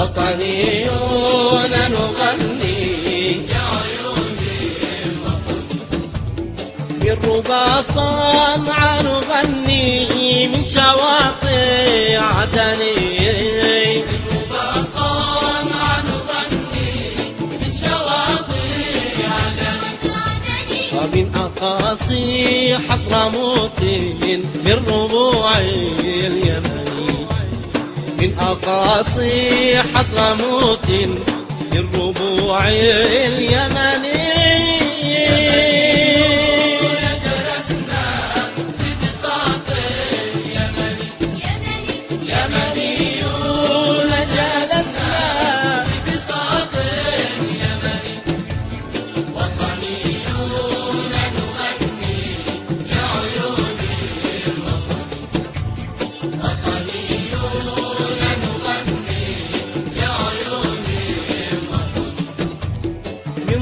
وطنيون نغني يا عيوني بالربا صنعا نغني من شواطئ عدني بالربا صنعا نغني من شواطئ عدني ومن أقاصي حضرموت بالربوع اليمني من أقاصي حضرموت بالربوع اليمني جلسنا في بساط اليمني يمنيون جلسنا في بساط اليمني وطنيون نغني يا عيوني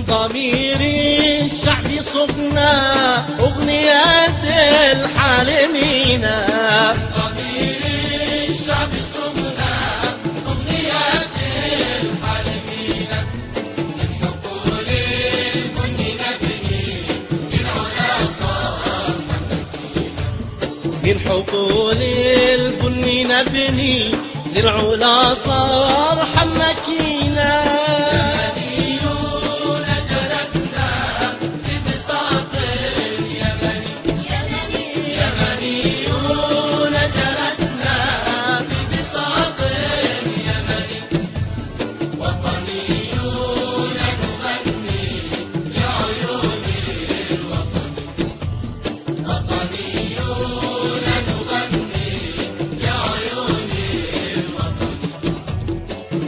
ضمير الشعب صبنا أغنيات الحالمين ضمير الشعب صبنا أغنيات الحالمين من حقول البن نبني للعلا صرحا مكينا من حقول البن نبني للعلا صرحا مكينا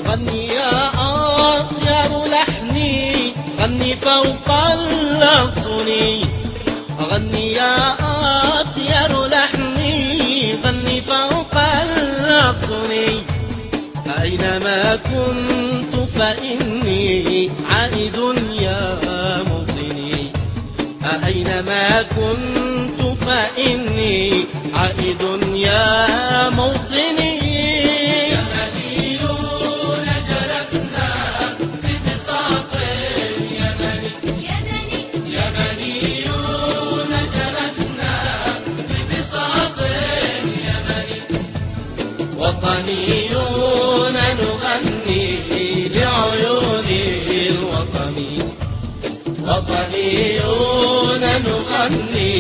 غني يا أطير لحني غني فوق الأغصن غني يا أطير لحني غني فوق الأغصن أينما كنت فإني عائد يا موطني أينما كنت فإني عائد يا موطني وطنيون نغني لعيون الوطن وطنيون نغني